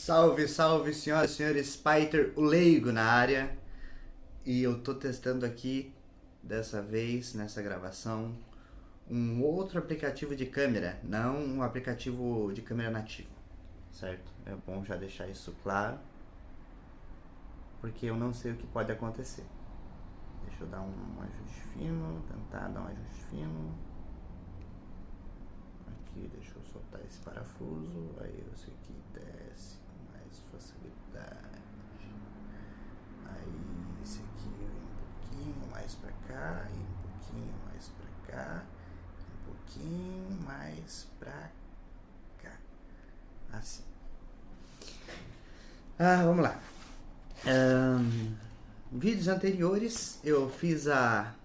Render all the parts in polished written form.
Salve, salve, senhoras e senhores, Spyter, o leigo na área. E eu tô testando aqui, dessa vez, nessa gravação, um outro aplicativo de câmera, não um aplicativo de câmera nativo, certo? É bom já deixar isso claro, porque eu não sei o que pode acontecer. Deixa eu dar um ajuste fino, tentar dar um ajuste fino. Aqui, deixa eu soltar esse parafuso, aí esse aqui desce com mais facilidade. Aí esse aqui vem um pouquinho mais pra cá, e um pouquinho mais pra cá, um pouquinho mais pra cá. Assim. Vamos lá. Vídeos anteriores eu fiz a...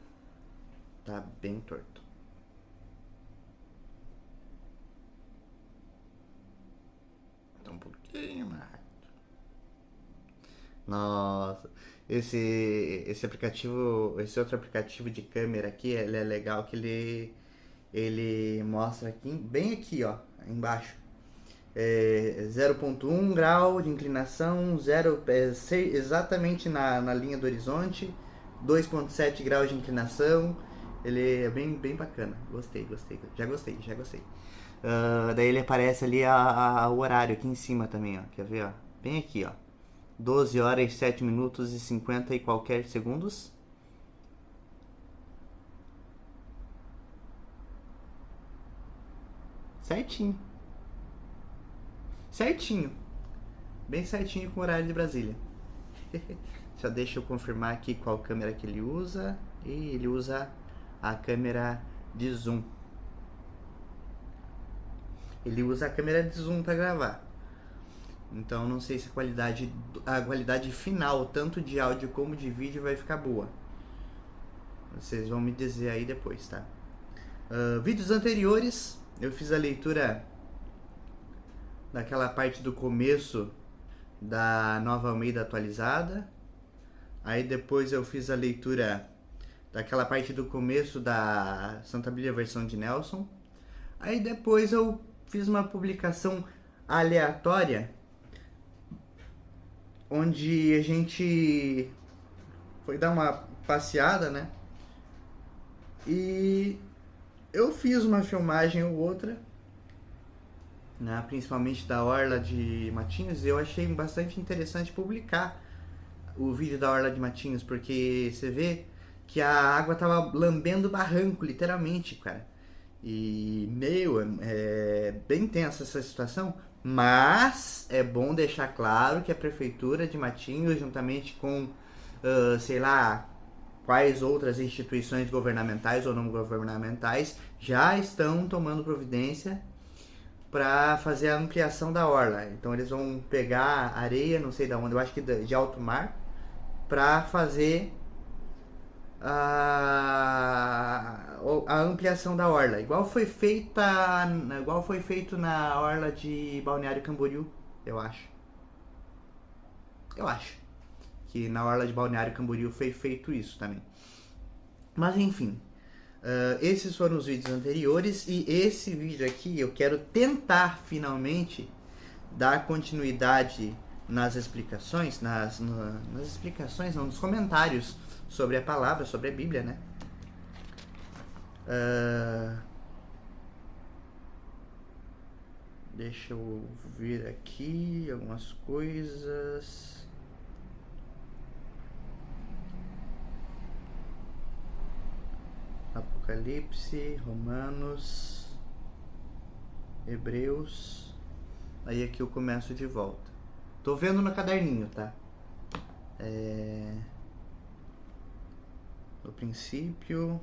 Tá bem torto. Tá um pouquinho mais. Nossa, esse aplicativo, esse outro aplicativo de câmera aqui, ele é legal que ele mostra aqui, bem aqui, ó, embaixo. 0,1 grau de inclinação, exatamente na linha do horizonte, 2,7 graus de inclinação. Ele é bem bacana. Gostei. Já gostei. Daí ele aparece ali o horário aqui em cima também, ó. Quer ver, ó? Bem aqui, ó. 12 horas, 7 minutos e 50 e qualquer segundos. Certinho. Bem certinho com o horário de Brasília. Só deixa eu confirmar aqui qual câmera que ele usa. E ele usa a câmera de zoom. Ele usa a câmera de zoom para gravar. Então não sei se a qualidade final, tanto de áudio como de vídeo, vai ficar boa. Vocês vão me dizer aí depois, tá? Vídeos anteriores, eu fiz a leitura daquela parte do começo da Nova Almeida atualizada. Aí depois eu fiz a leitura daquela parte do começo da Santa Bíblia versão de Nelson. Aí depois eu fiz uma publicação aleatória, onde a gente foi dar uma passeada, né? E eu fiz uma filmagem ou outra, né, principalmente da Orla de Matinhos, e eu achei bastante interessante publicar o vídeo da Orla de Matinhos, porque você vê que a água tava lambendo o barranco, literalmente, cara. E, é bem tensa essa situação, mas é bom deixar claro que a Prefeitura de Matinhos, juntamente com, sei lá, quais outras instituições governamentais ou não governamentais, já estão tomando providência para fazer a ampliação da orla. Então eles vão pegar areia, não sei de onde, eu acho que de alto mar, para fazer a ampliação da orla, igual foi feito na orla de Balneário Camboriú, eu acho que na orla de Balneário Camboriú foi feito isso também. Mas enfim, esses foram os vídeos anteriores, e esse vídeo aqui eu quero tentar finalmente dar continuidade nas explicações, nos comentários sobre a palavra, sobre a Bíblia, né? Deixa eu ver aqui algumas coisas. Apocalipse, Romanos, Hebreus. Aí aqui eu começo de volta. Tô vendo no caderninho, tá? No princípio,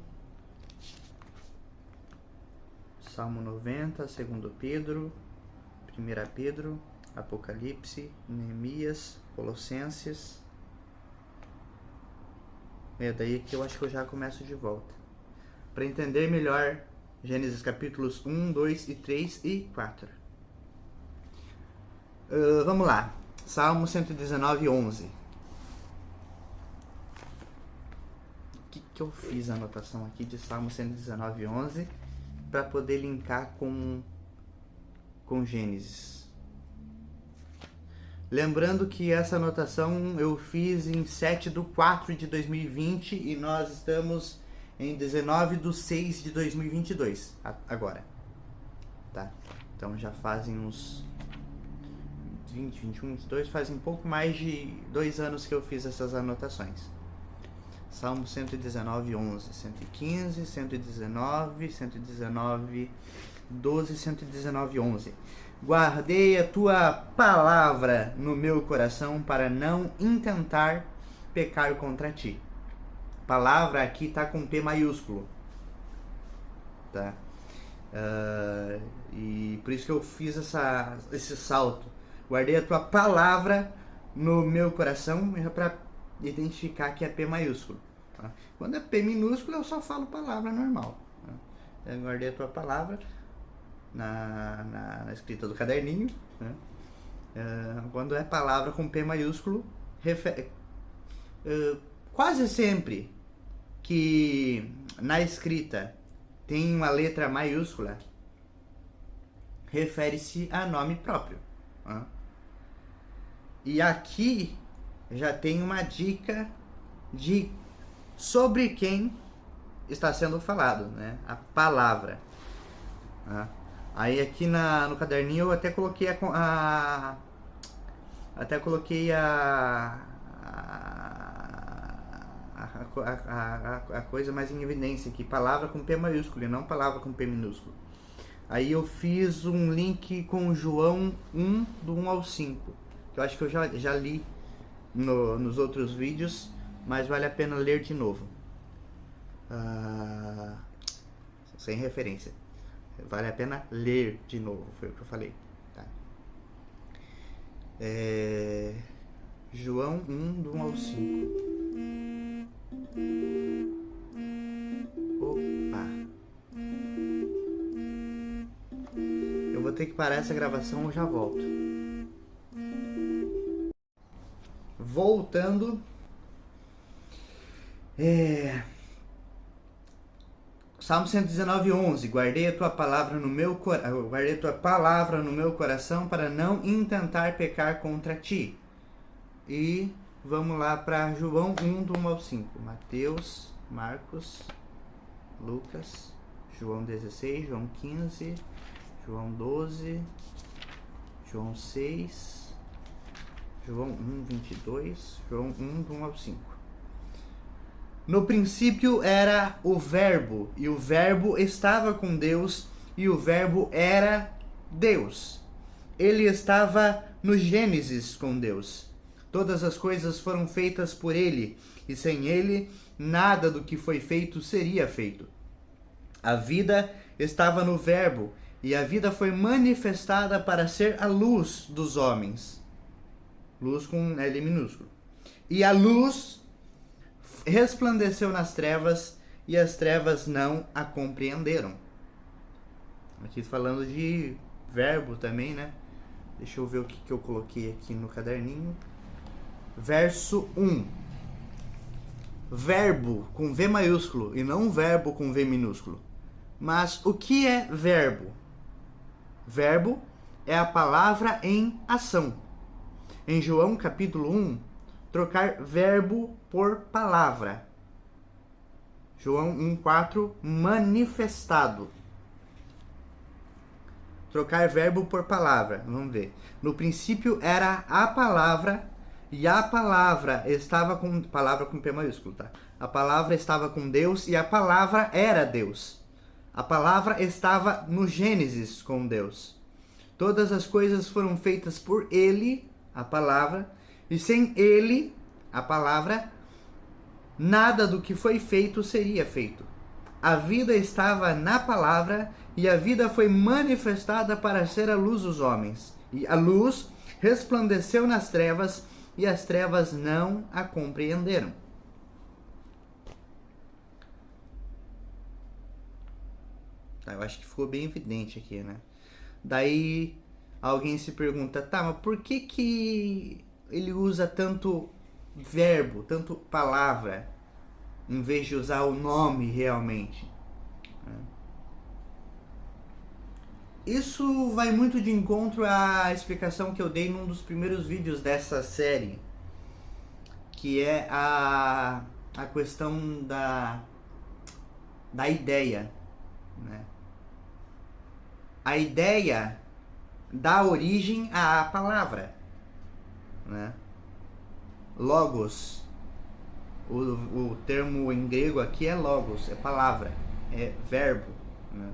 Salmo 90, 2 Pedro, 1 Pedro, Apocalipse, Neemias, Colossenses. Daí que eu acho que eu já começo de volta. Para entender melhor Gênesis capítulos 1, 2 e 3 e 4. Vamos lá. Salmo 119, 11. O que eu fiz a anotação aqui de Salmo 119, 11 para poder linkar com Gênesis? Lembrando que essa anotação eu fiz em 7/4/2020 e nós estamos em 19/6/2022 agora, tá? Então já fazem uns 20, 21, 22, fazem um pouco mais de 2 anos que eu fiz essas anotações. Salmo 119, 11, 115, 119, 119, 12, 119, 11. Guardei a tua palavra no meu coração para não intentar pecar contra ti. Palavra aqui tá com P maiúsculo, tá? E por isso que eu fiz esse salto. Guardei a tua palavra no meu coração para identificar que é P maiúsculo. Tá? Quando é P minúsculo, eu só falo palavra normal. Tá? Eu guardei a tua palavra na escrita do caderninho. Né? Quando é palavra com P maiúsculo, quase sempre que na escrita tem uma letra maiúscula, refere-se a nome próprio. Né? E aqui já tem uma dica de sobre quem está sendo falado, né? A palavra. Aí aqui no caderninho eu até coloquei a coisa mais em evidência aqui, palavra com P maiúsculo e não palavra com P minúsculo. Aí eu fiz um link com João 1, do 1 ao 5, que eu acho que eu já li nos outros vídeos, mas vale a pena ler de novo. Sem referência. Vale a pena ler de novo, foi o que eu falei. Tá? João 1, do 1 ao 5. Opa! Eu vou ter que parar essa gravação, eu já volto. Voltando. Salmo 119, 11. Guardei a tua palavra no meu coração para não intentar pecar contra ti. E vamos lá para João 1, do 1 ao 5. Mateus, Marcos, Lucas, João 16, João 15, João 12, João 6, João 1, 22, João 1, do 1 ao 5. No princípio era o Verbo, e o Verbo estava com Deus, e o Verbo era Deus. Ele estava no Gênesis com Deus. Todas as coisas foram feitas por ele, e sem ele, nada do que foi feito seria feito. A vida estava no Verbo, e a vida foi manifestada para ser a luz dos homens. Luz com L minúsculo. E a luz resplandeceu nas trevas, e as trevas não a compreenderam. Aqui falando de verbo também, né? Deixa eu ver o que eu coloquei aqui no caderninho. Verso 1. Verbo com V maiúsculo e não verbo com V minúsculo. Mas o que é verbo? Verbo é a palavra em ação. Em João capítulo 1, trocar verbo por palavra. João 1,4, manifestado. Trocar verbo por palavra. Vamos ver. No princípio era a palavra, e a palavra estava com... Palavra com P maiúsculo, tá? A palavra estava com Deus, e a palavra era Deus. A palavra estava no Gênesis com Deus. Todas as coisas foram feitas por Ele, a palavra, e sem Ele, a palavra, nada do que foi feito seria feito. A vida estava na palavra, e a vida foi manifestada para ser a luz dos homens. E a luz resplandeceu nas trevas, e as trevas não a compreenderam. Eu acho que ficou bem evidente aqui, né? Daí alguém se pergunta, tá, mas por que ele usa tanto verbo, tanto palavra, em vez de usar o nome realmente? Isso vai muito de encontro à explicação que eu dei num dos primeiros vídeos dessa série, que é a questão da ideia, né? A ideia dá origem à palavra, né? Logos, o termo em grego aqui é logos, é palavra, é verbo, né?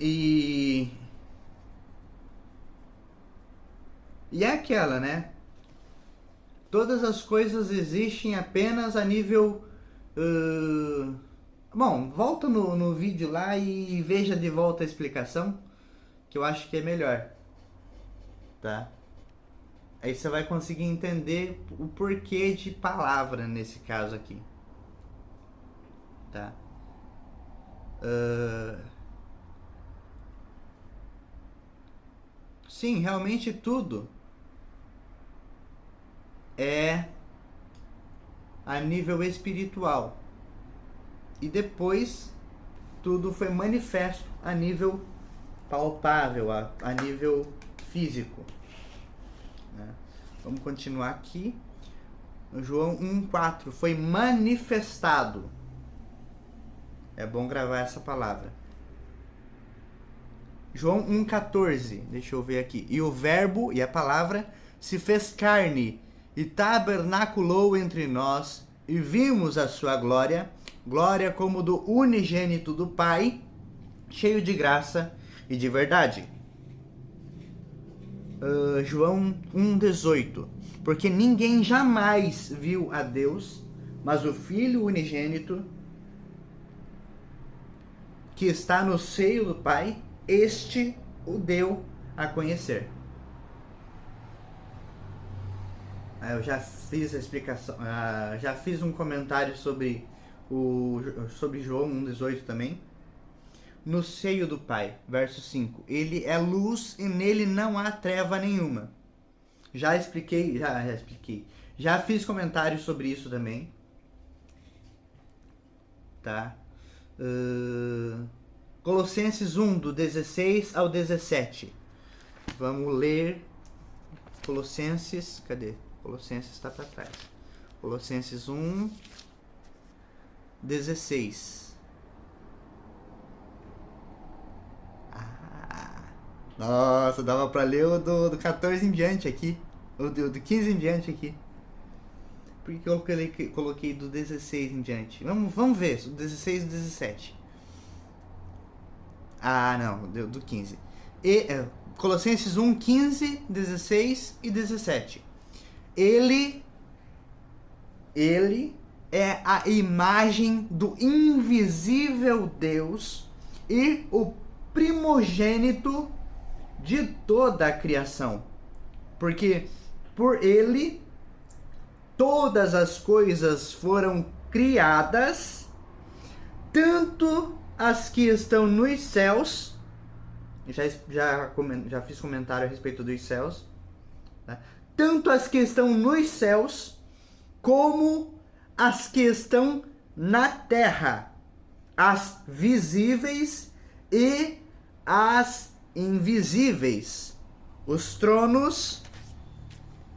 E é aquela, né? Todas as coisas existem apenas a nível... Bom, volta no vídeo lá e veja de volta a explicação, que eu acho que é melhor, tá? Aí você vai conseguir entender o porquê de palavra nesse caso aqui, tá? Sim, realmente tudo é a nível espiritual. E depois tudo foi manifesto a nível palpável, a nível físico, né? Vamos continuar aqui. João 1,4 foi manifestado. É bom gravar essa palavra. João 1,14, deixa eu ver aqui. E o verbo, e a palavra, se fez carne e tabernaculou entre nós, e vimos a sua glória, glória como do unigênito do Pai, cheio de graça e de verdade. João 1,18. Porque ninguém jamais viu a Deus, mas o Filho unigênito, que está no seio do Pai, este o deu a conhecer. Eu já fiz a explicação, já fiz um comentário sobre João 1,18 também. No seio do Pai, verso 5. Ele é luz e nele não há treva nenhuma. Já expliquei. Já fiz comentários sobre isso também. Tá? Colossenses 1, do 16 ao 17. Vamos ler Colossenses. Cadê? Colossenses está para trás. Colossenses 1, 16. Nossa, dava para ler o do 14 em diante aqui. O do 15 em diante aqui. Por que eu coloquei do 16 em diante? Vamos ver, o 16 e o 17. Não, do 15. Colossenses 1, 15, 16 e 17. Ele é a imagem do invisível Deus e o primogênito de toda a criação. Porque por ele todas as coisas foram criadas, tanto as que estão nos céus, já fiz comentário a respeito dos céus, tá? Tanto as que estão nos céus, como as que estão na terra, as visíveis e as invisíveis, os tronos,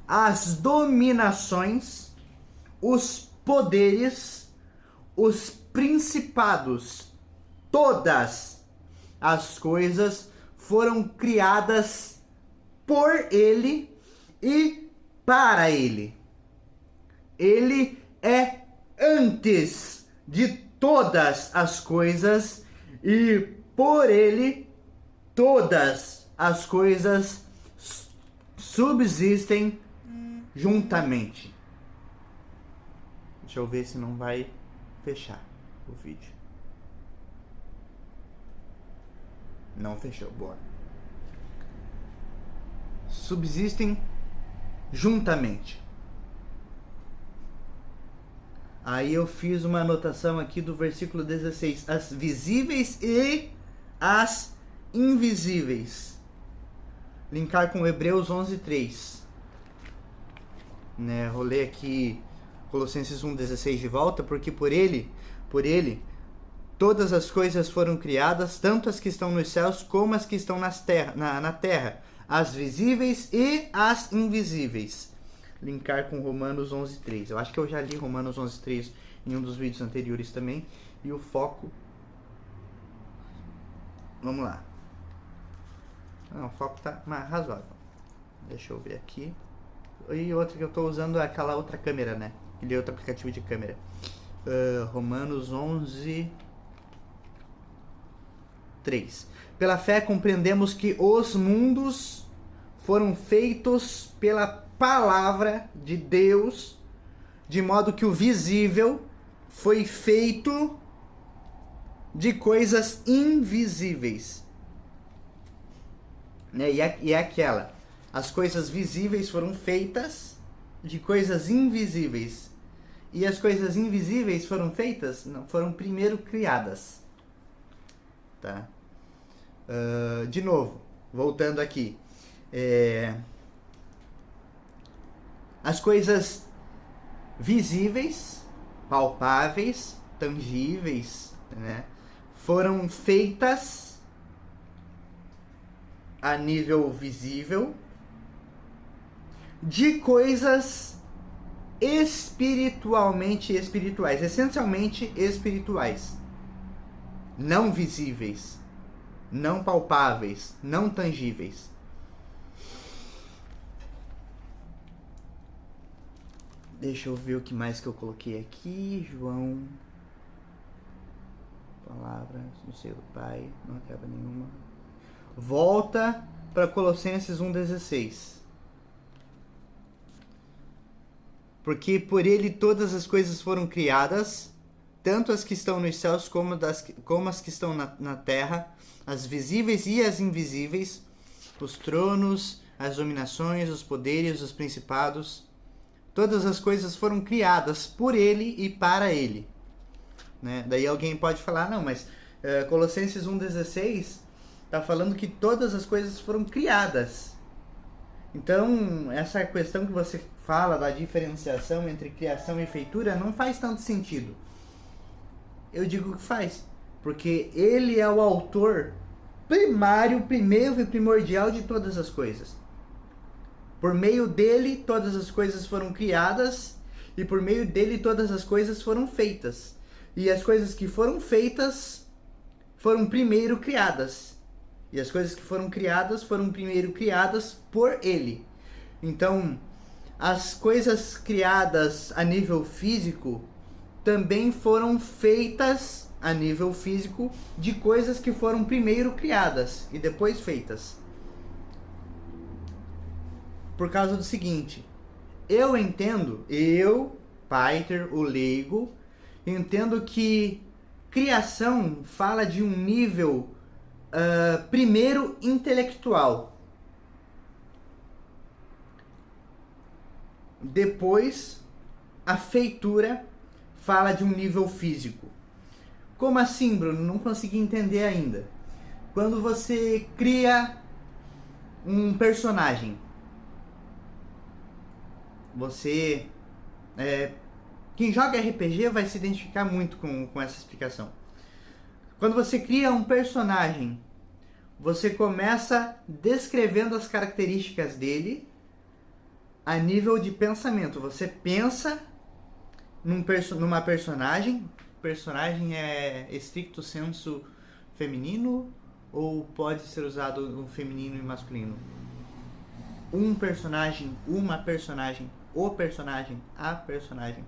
as dominações, os poderes, os principados, todas as coisas foram criadas por ele e para ele. Ele é antes de todas as coisas e por ele todas as coisas subsistem juntamente. Deixa eu ver se não vai fechar o vídeo. Não fechou, boa. Subsistem juntamente. Aí eu fiz uma anotação aqui do versículo 16. As visíveis e as invisíveis. Linkar com Hebreus 11:3. Né, rolei aqui Colossenses 1:16 de volta, porque por ele todas as coisas foram criadas, tanto as que estão nos céus como as que estão na terra, as visíveis e as invisíveis. Linkar com Romanos 11:3. Eu acho que eu já li Romanos 11:3 em um dos vídeos anteriores também. E o foco... Vamos lá. Não, o foco tá mais razoável. Deixa eu ver aqui. E outra que eu estou usando é aquela outra câmera, né? Aquele outro aplicativo de câmera. Romanos 11:3. Pela fé compreendemos que os mundos foram feitos pela palavra de Deus, de modo que o visível foi feito de coisas invisíveis. Né? E é aquela. As coisas visíveis foram feitas de coisas invisíveis. E as coisas invisíveis foram feitas? Não, foram primeiro criadas. Tá? De novo, voltando aqui. As coisas visíveis, palpáveis, tangíveis, né, foram feitas a nível visível de coisas espirituais, essencialmente espirituais, não visíveis, não palpáveis, não tangíveis. Deixa eu ver o que mais que eu coloquei aqui. João, palavra no seio do Pai, não acaba nenhuma. Volta para Colossenses 1:16. Porque por ele todas as coisas foram criadas, tanto as que estão nos céus como as que estão na terra, as visíveis e as invisíveis, os tronos, as dominações, os poderes, os principados. Todas as coisas foram criadas por ele e para ele. Né? Daí alguém pode falar, não, mas Colossenses 1:16 está falando que todas as coisas foram criadas. Então, essa questão que você fala da diferenciação entre criação e feitura não faz tanto sentido. Eu digo que faz, porque ele é o autor primário, primeiro e primordial de todas as coisas. Por meio dele, todas as coisas foram criadas, e por meio dele, todas as coisas foram feitas. E as coisas que foram feitas foram primeiro criadas. E as coisas que foram criadas foram primeiro criadas por ele. Então, as coisas criadas a nível físico também foram feitas a nível físico de coisas que foram primeiro criadas e depois feitas. Por causa do seguinte, eu entendo, Paiter, o leigo, entendo que criação fala de um nível primeiro intelectual. Depois, a feitura fala de um nível físico. Como assim, Bruno? Não consegui entender ainda. Quando você cria um personagem, você... quem joga RPG vai se identificar muito com essa explicação. Quando você cria um personagem, você começa descrevendo as características dele a nível de pensamento. Você pensa numa personagem. Personagem é estricto sensu feminino ou pode ser usado no feminino e masculino? Um personagem, uma personagem, o personagem, a personagem.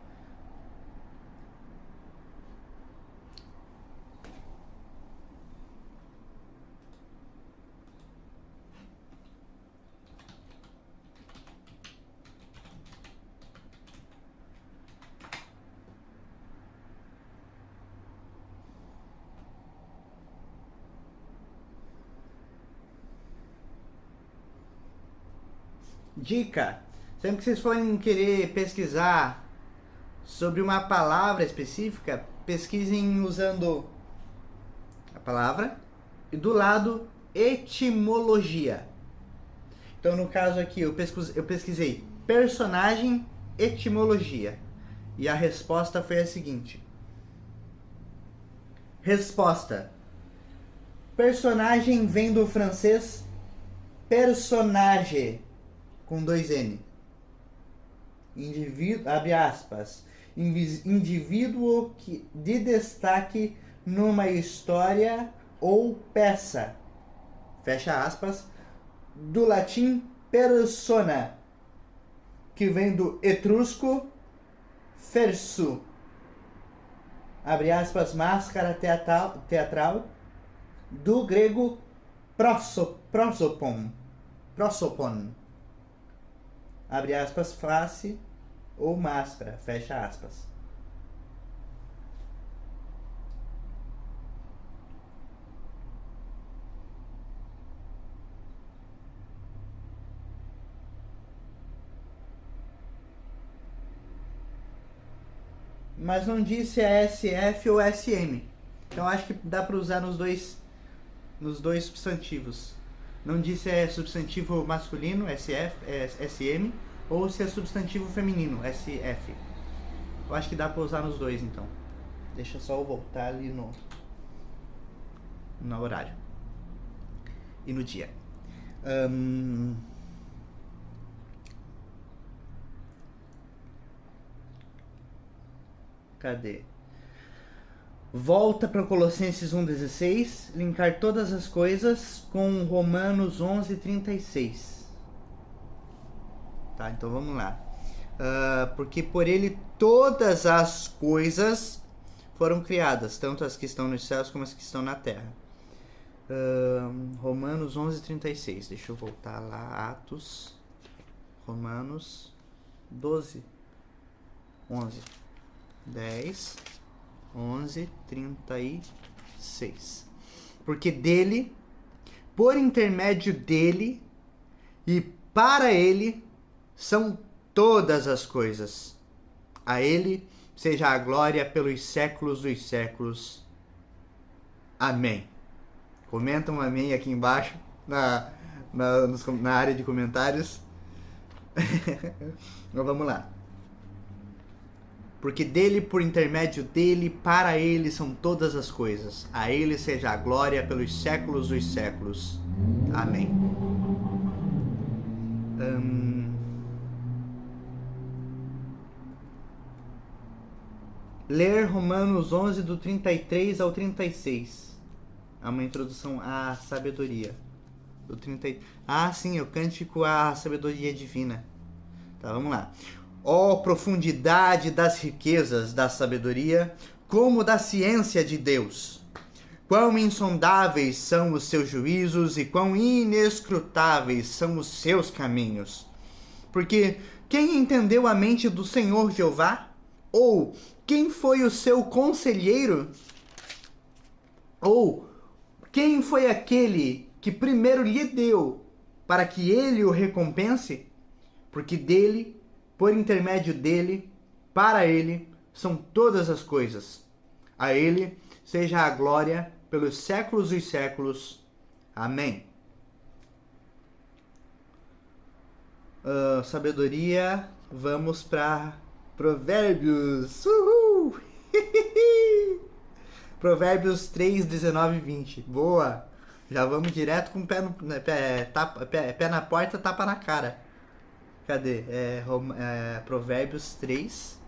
Dica: sempre que vocês forem querer pesquisar sobre uma palavra específica, pesquisem usando a palavra e do lado etimologia. Então, no caso aqui, eu pesquisei personagem, etimologia. E a resposta foi a seguinte: Resposta. Personagem vem do francês personnage, com 2 N. Indivíduo, abre aspas, indivíduo de destaque numa história ou peça, fecha aspas, do latim persona, que vem do etrusco fersu, abre aspas, máscara teatral, do grego prosopon, abre aspas, face ou máscara, fecha aspas. Mas não disse é SF ou SM. Então acho que dá para usar nos dois substantivos. Não disse é substantivo masculino, SF, SM, ou se é substantivo feminino, SF. Eu acho que dá para usar nos dois, então. Deixa só eu voltar ali no horário. E no dia. Cadê? Volta para Colossenses 1,16, linkar todas as coisas com Romanos 11,36. Tá, então vamos lá. Porque por ele todas as coisas foram criadas, tanto as que estão nos céus como as que estão na terra. Romanos 11,36. Deixa eu voltar lá. Atos. Romanos 12. 11. 10. 11, 36. Porque dele, por intermédio dele e para ele são todas as coisas. A ele seja a glória pelos séculos dos séculos. Amém. Comenta um amém aqui embaixo na área de comentários. Então vamos lá. Porque dele, por intermédio dele, para ele são todas as coisas. A ele seja a glória pelos séculos dos séculos. Amém. Ler Romanos 11, do 33 ao 36. É uma introdução à sabedoria. Do 30... sim, o cântico à sabedoria divina. Tá, vamos lá. Ó profundidade das riquezas da sabedoria, como da ciência de Deus! Quão insondáveis são os seus juízos e quão inescrutáveis são os seus caminhos! Porque quem entendeu a mente do Senhor Jeová? Ou quem foi o seu conselheiro? Ou quem foi aquele que primeiro lhe deu para que ele o recompense? Porque dele, por intermédio dele, para ele, são todas as coisas. A ele seja a glória pelos séculos dos séculos. Amém. Sabedoria, vamos para Provérbios. Uhul! Provérbios 3, 19 e 20. Boa! Já vamos direto com o pé na porta, tapa na cara. Cadê? Provérbios 3.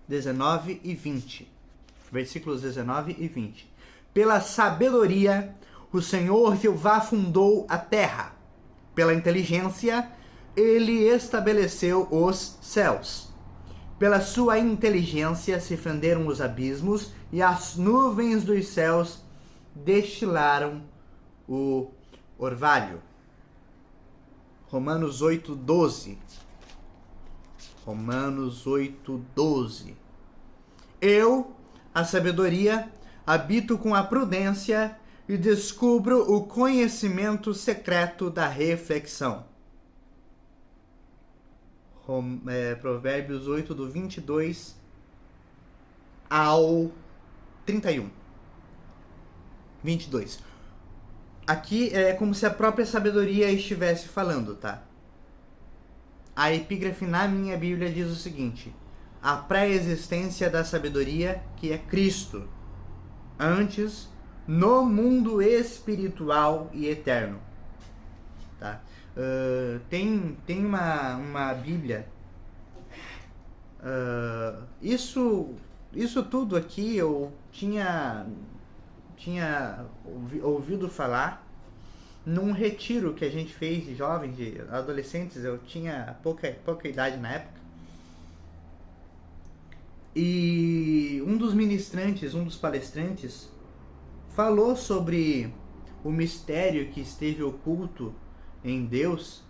(19 e 20). Versículos 19 e 20. Pela sabedoria, o Senhor Jeová fundou a terra. Pela inteligência, ele estabeleceu os céus. Pela sua inteligência se fenderam os abismos e as nuvens dos céus destilaram o orvalho. Romanos 8:12. Romanos 8:12. Eu, a sabedoria, habito com a prudência e descubro o conhecimento secreto da reflexão. Provérbios 8, do 22 ao 31. 22. Aqui é como se a própria sabedoria estivesse falando, tá? a epígrafe na minha Bíblia diz o seguinte: a pré-existência da sabedoria, que é Cristo, antes no mundo espiritual e eterno. Tá? Tem uma Bíblia. Isso tudo aqui eu tinha ouvido falar num retiro que a gente fez de jovens, de adolescentes. Eu tinha pouca idade na época. E um dos palestrantes, falou sobre o mistério que esteve oculto em Deus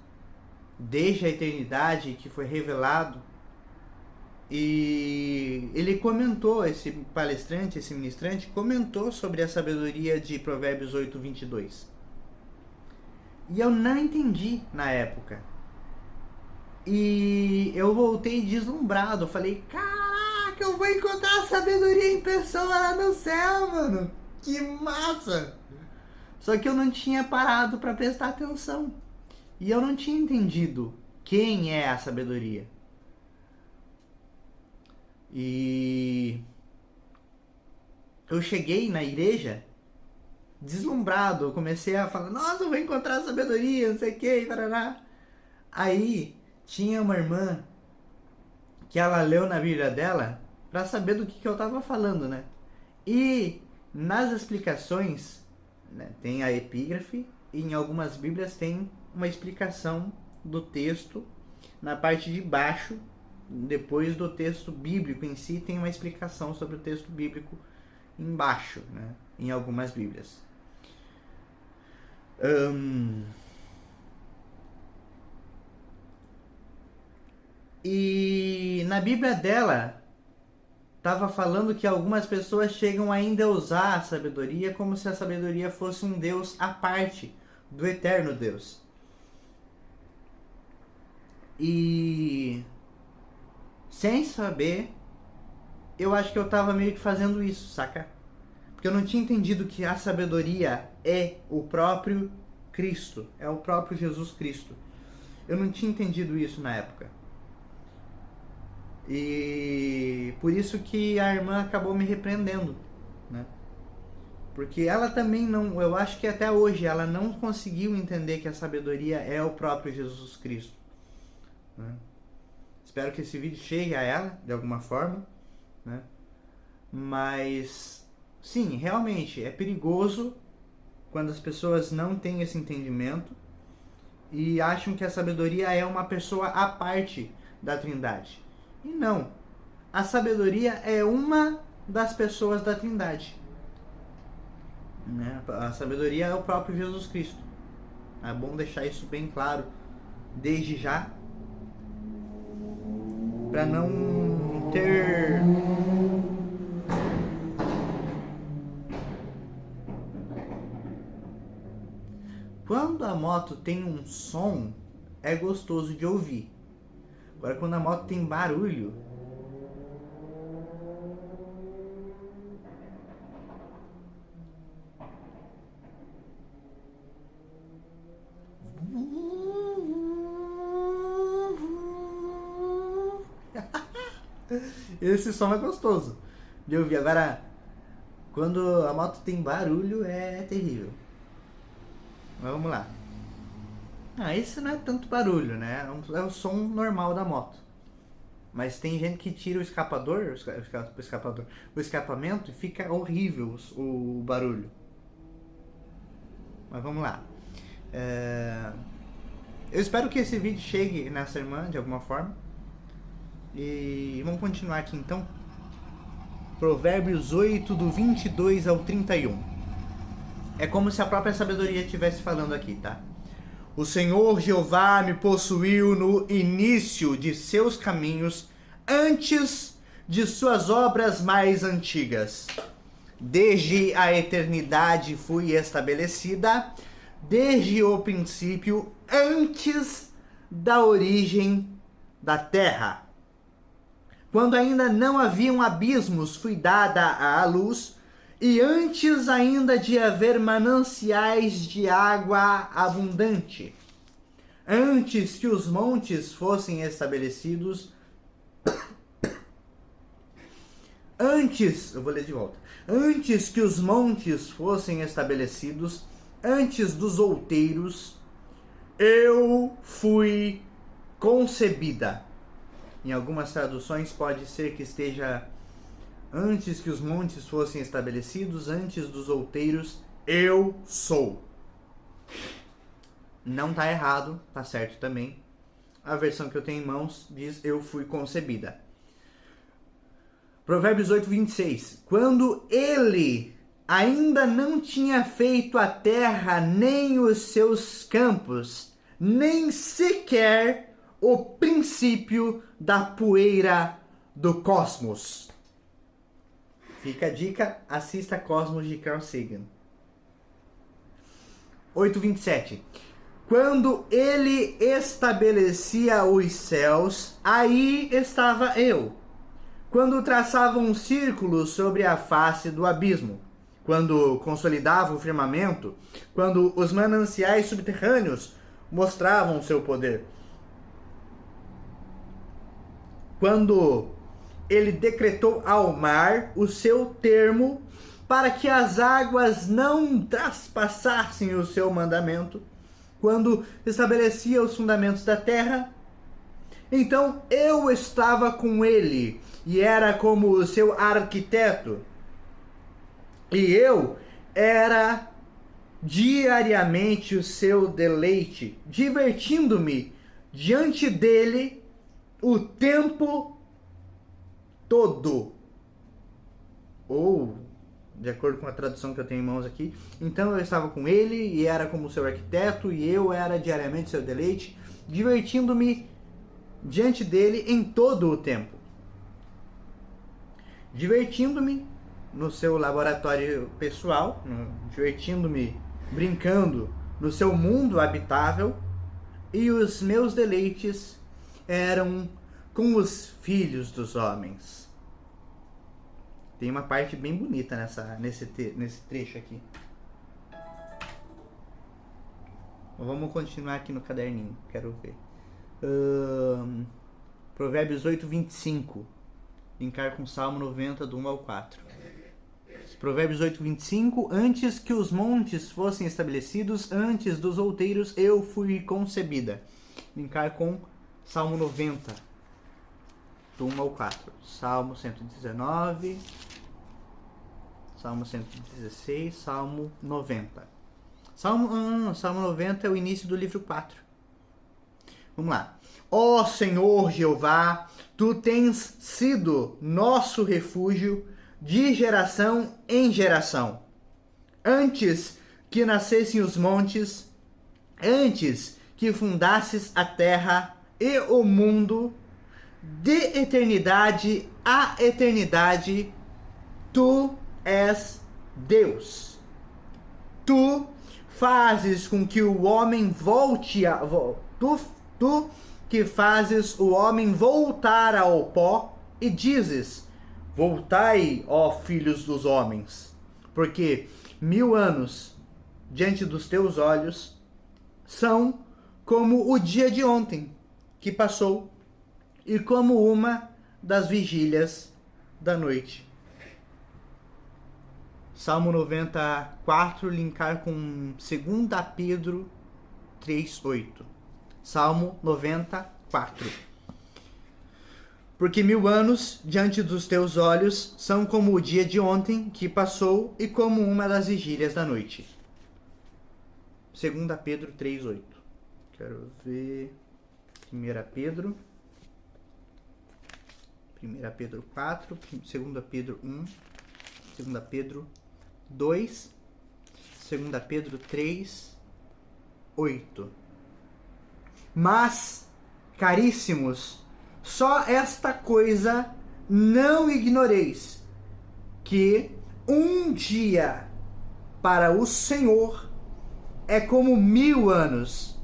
desde a eternidade, que foi revelado. E ele comentou, esse ministrante, comentou sobre a sabedoria de Provérbios 8:22. E eu não entendi na época. E eu voltei deslumbrado. Eu falei, caraca, eu vou encontrar a sabedoria em pessoa lá no céu, mano. Que massa! Só que eu não tinha parado para prestar atenção. E eu não tinha entendido quem é a sabedoria. E eu cheguei na igreja deslumbrado. Eu comecei a falar, nossa, eu vou encontrar a sabedoria, não sei o que, parará. Aí tinha uma irmã que ela leu na Bíblia dela para saber do que eu tava falando, né? E nas explicações, né, tem a epígrafe, e em algumas Bíblias tem uma explicação do texto na parte de baixo. Depois do texto bíblico em si, tem uma explicação sobre o texto bíblico embaixo, né, em algumas Bíblias. E na Bíblia dela estava falando que algumas pessoas chegam ainda a usar a sabedoria como se a sabedoria fosse um Deus à parte do eterno Deus. E sem saber, eu acho que eu estava meio que fazendo isso, saca? Porque eu não tinha entendido que a sabedoria é o próprio Cristo, é o próprio Jesus Cristo. Eu não tinha entendido isso na época. E por isso que a irmã acabou me repreendendo, né? Porque ela também não, eu acho que até hoje ela não conseguiu entender que a sabedoria é o próprio Jesus Cristo, né? Espero que esse vídeo chegue a ela de alguma forma, né? Mas sim, realmente é perigoso quando as pessoas não têm esse entendimento e acham que a sabedoria é uma pessoa à parte da Trindade. E não, a sabedoria é uma das pessoas da Trindade, né? A sabedoria é o próprio Jesus Cristo. É bom deixar isso bem claro desde já, para não ter quando a moto tem um som, é gostoso de ouvir. Agora, quando a moto tem barulho, esse som é gostoso de ouvir. Agora, quando a moto tem barulho, é terrível. Mas vamos lá. Esse não é tanto barulho, né? É o som normal da moto. Mas tem gente que tira o escapamento, e fica horrível o barulho. Mas vamos lá. Eu espero que esse vídeo chegue nessa irmã de alguma forma. E vamos continuar aqui então. Provérbios 8, do 22 ao 31. É como se a própria sabedoria estivesse falando aqui, tá? O Senhor Jeová me possuiu no início de seus caminhos, antes de suas obras mais antigas. Desde a eternidade fui estabelecida, desde o princípio, antes da origem da terra. Quando ainda não haviam abismos, fui dada à luz, e antes ainda de haver mananciais de água abundante. antes que os montes fossem estabelecidos, eu vou ler de volta. Antes que os montes fossem estabelecidos, antes dos outeiros, eu fui concebida. Em algumas traduções pode ser que esteja antes que os montes fossem estabelecidos, antes dos outeiros, eu sou. Não tá errado, tá certo também. A versão que eu tenho em mãos diz eu fui concebida. Provérbios 8, 26. Quando ele ainda não tinha feito a terra, nem os seus campos, nem sequer o princípio da poeira do cosmos. Fica a dica, assista Cosmos de Carl Sagan. 8:27. Quando ele estabelecia os céus, aí estava eu. Quando traçava um círculo sobre a face do abismo, quando consolidava o firmamento, quando os mananciais subterrâneos mostravam seu poder, quando ele decretou ao mar o seu termo para que as águas não traspassassem o seu mandamento, quando estabelecia os fundamentos da terra, então eu estava com ele e era como o seu arquiteto, e eu era diariamente o seu deleite, divertindo-me diante dele o tempo todo. Ou, de acordo com a tradução que eu tenho em mãos aqui, então eu estava com ele e era como seu arquiteto, e eu era diariamente seu deleite, divertindo-me diante dele em todo o tempo. Divertindo-me no seu laboratório pessoal, divertindo-me brincando no seu mundo habitável, e os meus deleites eram com os filhos dos homens. Tem uma parte bem bonita nesse trecho aqui. Vamos continuar aqui no caderninho, quero ver. Provérbios 8, 25. Linkar com Salmo 90, do 1 ao 4. Provérbios 8, 25. Antes que os montes fossem estabelecidos, antes dos outeiros, eu fui concebida. Linkar com Salmo 90, do 1 ao 4. Salmo 119, Salmo 116, Salmo 90. Salmo 90 é o início do livro 4. Vamos lá. Ó Senhor Jeová, tu tens sido nosso refúgio de geração em geração. Antes que nascessem os montes, antes que fundasses a terra e o mundo, de eternidade a eternidade, tu és Deus. Tu fazes com que o homem volte a... Tu que fazes o homem voltar ao pó e dizes: voltai, ó filhos dos homens, porque 1000 anos diante dos teus olhos são como o dia de ontem que passou e como uma das vigílias da noite. Salmo 94, linkar com 2 Pedro 3:8. Salmo 94. Porque 1000 anos diante dos teus olhos são como o dia de ontem que passou e como uma das vigílias da noite. 2 Pedro 3:8. Quero ver. 1 Pedro 4, 2 Pedro 1, 2 Pedro 2, 2 Pedro 3, 8. Mas, caríssimos, só esta coisa não ignoreis, que um dia para o Senhor é como 1000 anos,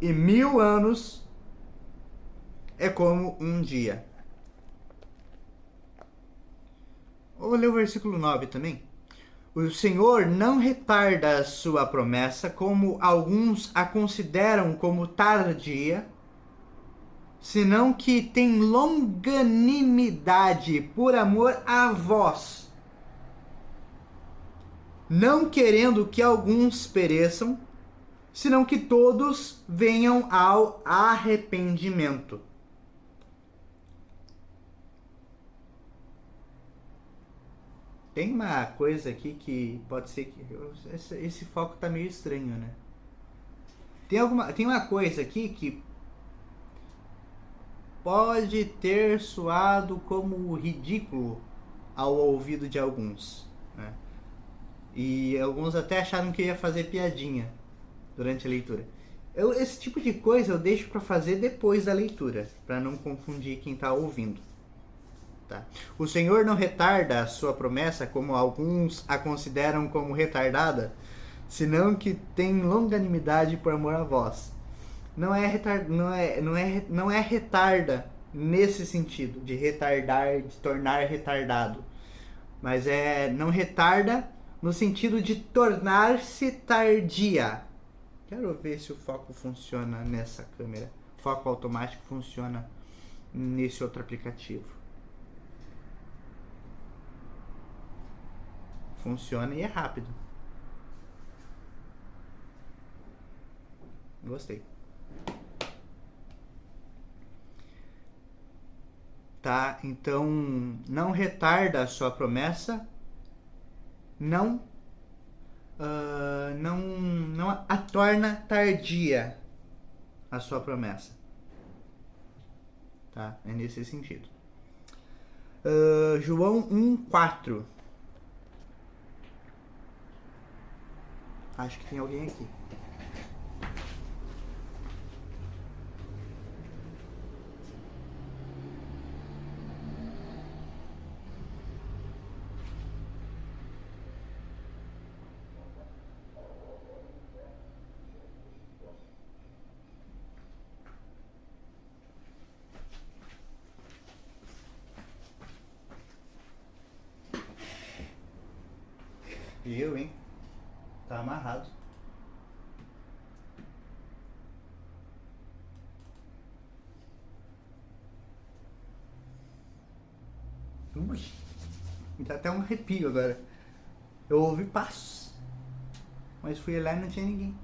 e 1000 anos é como um dia. Vou ler o versículo 9 também. O Senhor não retarda a sua promessa, como alguns a consideram como tardia, senão que tem longanimidade por amor a vós, não querendo que alguns pereçam, senão que todos venham ao arrependimento. Tem uma coisa aqui que pode ser que esse foco tá meio estranho, né? Tem uma coisa aqui que pode ter soado como ridículo ao ouvido de alguns, né? E alguns até acharam que eu ia fazer piadinha durante a leitura. Esse tipo de coisa eu deixo para fazer depois da leitura, para não confundir quem está ouvindo. Tá? O Senhor não retarda a sua promessa, como alguns a consideram como retardada, senão que tem longanimidade por amor a vós. Não é retarda nesse sentido, de retardar, de tornar retardado. Mas não retarda no sentido de tornar-se tardia. Quero ver se o foco funciona nessa câmera. O foco automático funciona nesse outro aplicativo. Funciona e é rápido. Gostei. Tá? Então, não retarda a sua promessa, não a torna tardia a sua promessa. Tá? É nesse sentido. João 1:4. Acho que tem alguém aqui. Hein? Tá amarrado. Ui, me dá até um arrepio agora. Eu ouvi passos, mas fui lá e não tinha ninguém.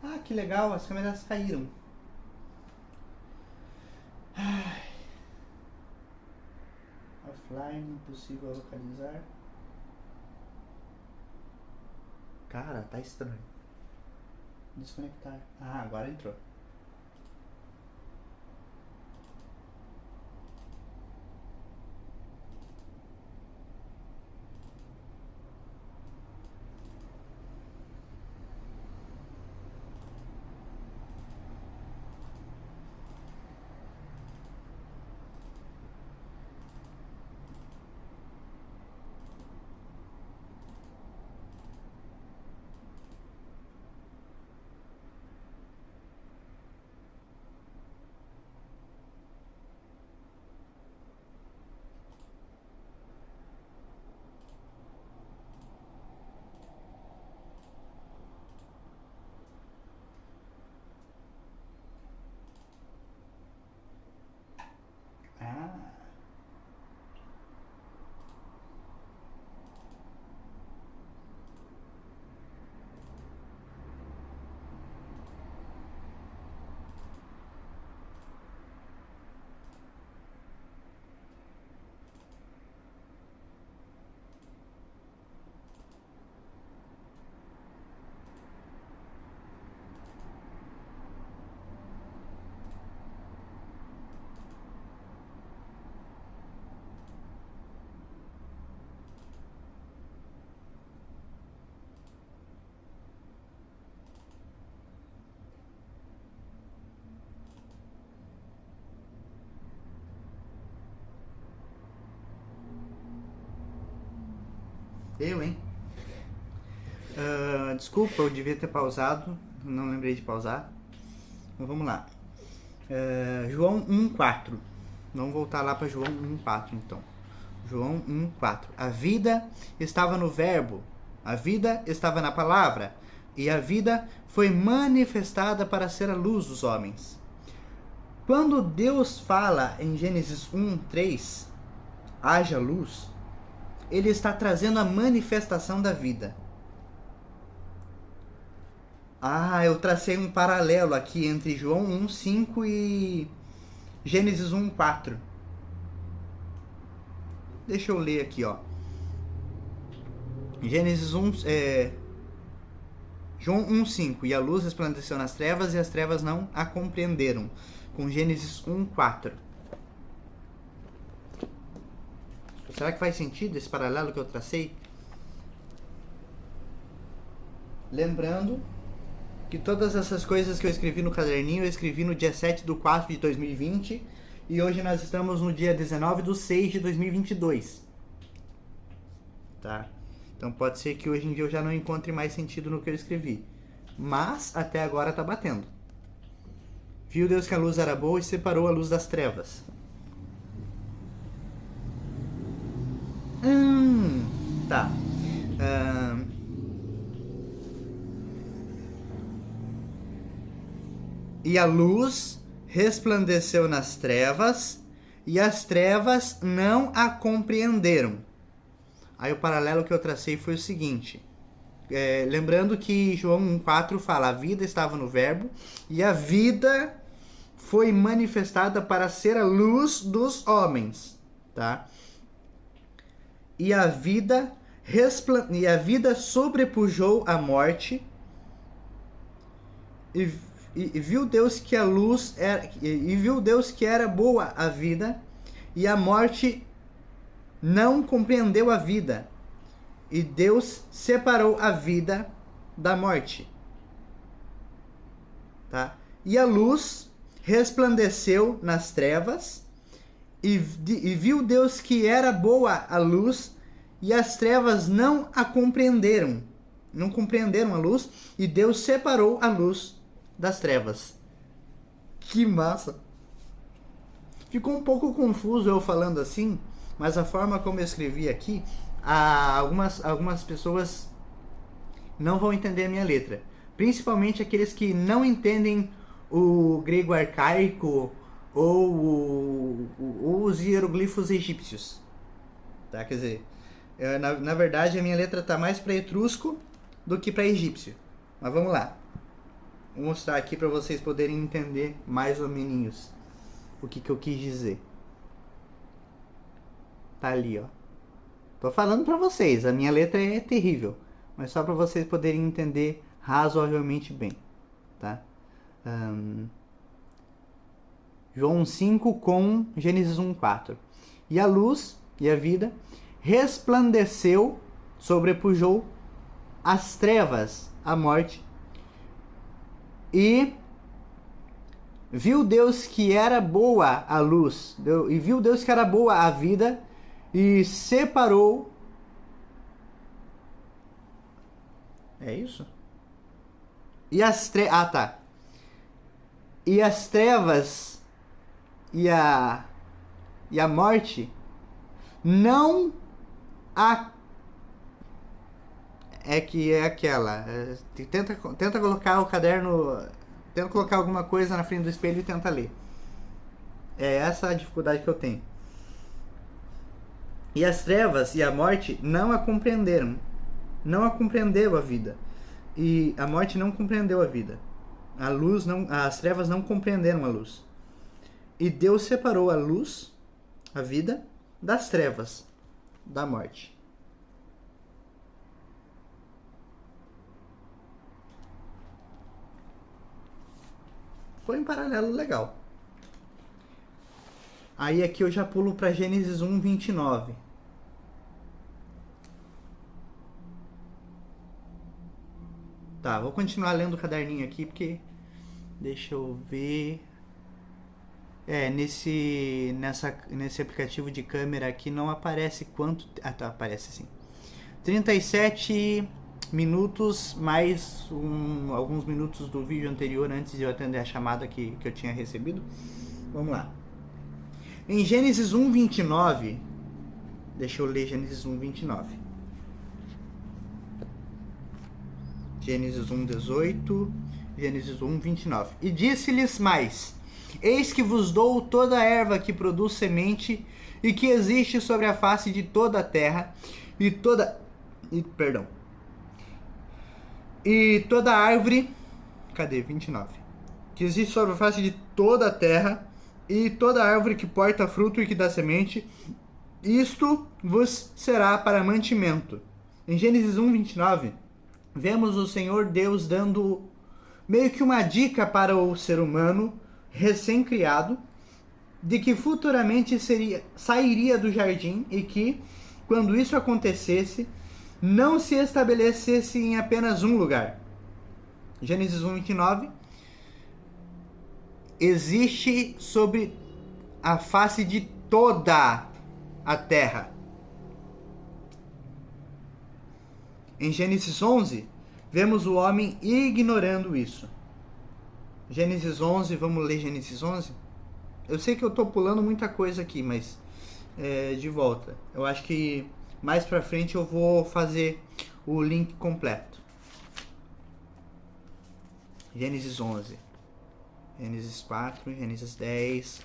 Ah, que legal, as câmeras caíram. Ai. Offline, impossível localizar. Cara, tá estranho. Desconectar. Ah, agora entrou. Ah. Hein? Desculpa, eu devia ter pausado. Não lembrei de pausar. Então vamos lá. João 1,4. Vamos voltar lá para João 1,4 então. João 1,4. A vida estava no verbo. A vida estava na palavra. E a vida foi manifestada para ser a luz dos homens. Quando Deus fala em Gênesis 1:3, haja luz, ele está trazendo a manifestação da vida. Eu tracei um paralelo aqui entre João 1:5 e Gênesis 1:4. Deixa eu ler aqui, ó. Gênesis 1, João 1:5. E a luz resplandeceu nas trevas e as trevas não a compreenderam. Com Gênesis 1:4. Será que faz sentido esse paralelo que eu tracei? Lembrando que todas essas coisas que eu escrevi no caderninho, eu escrevi no dia 7/4/2020 e hoje nós estamos no dia 19/6/2022. Tá? Então pode ser que hoje em dia eu já não encontre mais sentido no que eu escrevi. Mas até agora tá batendo. Viu Deus que a luz era boa e separou a luz das trevas. Tá. E a luz resplandeceu nas trevas, e as trevas não a compreenderam. Aí o paralelo que eu tracei foi o seguinte. Lembrando que João 1:4 fala: a vida estava no verbo, e a vida foi manifestada para ser a luz dos homens. Tá? E a vida sobrepujou a morte, e viu Deus que a luz era, e viu Deus que era boa a vida, e a morte não compreendeu a vida, e Deus separou a vida da morte. Tá? E a luz resplandeceu nas trevas, e viu Deus que era boa a luz, e as trevas não a compreenderam. Não compreenderam a luz, e Deus separou a luz das trevas. Que massa! Ficou um pouco confuso eu falando assim, mas a forma como eu escrevi aqui, algumas pessoas não vão entender a minha letra. Principalmente aqueles que não entendem o grego arcaico ou os hieroglifos egípcios. Tá? Quer dizer, na verdade a minha letra tá mais para etrusco do que para egípcio. Mas vamos lá. Vou mostrar aqui para vocês poderem entender mais ou menos o que eu quis dizer. Tá ali, ó. Tô falando para vocês, a minha letra é terrível, mas só para vocês poderem entender razoavelmente bem, tá? João 5 com Gênesis 1:4. E a luz e a vida resplandeceu, sobrepujou as trevas, a morte, e viu Deus que era boa a luz, e viu Deus que era boa a vida, e separou. É isso? E as trevas. Tá. E as trevas e a morte não a. É que é aquela. Tenta colocar o caderno. Tenta colocar alguma coisa na frente do espelho e tenta ler. É essa a dificuldade que eu tenho. E as trevas e a morte não a compreenderam. Não a compreendeu a vida. E a morte não compreendeu a vida. As trevas não compreenderam a luz. E Deus separou a luz, a vida, das trevas, da morte. Foi um paralelo legal. Aí aqui eu já pulo para Gênesis 1:29. Tá, vou continuar lendo o caderninho aqui porque... Deixa eu ver... Nesse aplicativo de câmera aqui não aparece quanto... Ah, tá, aparece sim. 37 minutos, mais alguns minutos do vídeo anterior, antes de eu atender a chamada que eu tinha recebido. Vamos lá. Em Gênesis 1:29, deixa eu ler Gênesis 1:29. Gênesis 1:18, Gênesis 1:29. E disse-lhes mais: Eis que vos dou toda a erva que produz semente e que existe sobre a face de toda a terra, e toda árvore, cadê? 29. Que existe sobre a face de toda a terra, e toda árvore que porta fruto e que dá semente, isto vos será para mantimento. Em Gênesis 1:29, vemos o Senhor Deus dando meio que uma dica para o ser humano recém-criado, de que futuramente sairia do jardim e que, quando isso acontecesse, não se estabelecesse em apenas um lugar. Gênesis 1:29, existe sobre a face de toda a terra. Em Gênesis 11, vemos o homem ignorando isso. Gênesis 11, vamos ler Gênesis 11? Eu sei que eu estou pulando muita coisa aqui, mas de volta. Eu acho que mais pra frente eu vou fazer o link completo. Gênesis 11. Gênesis 4, Gênesis 10,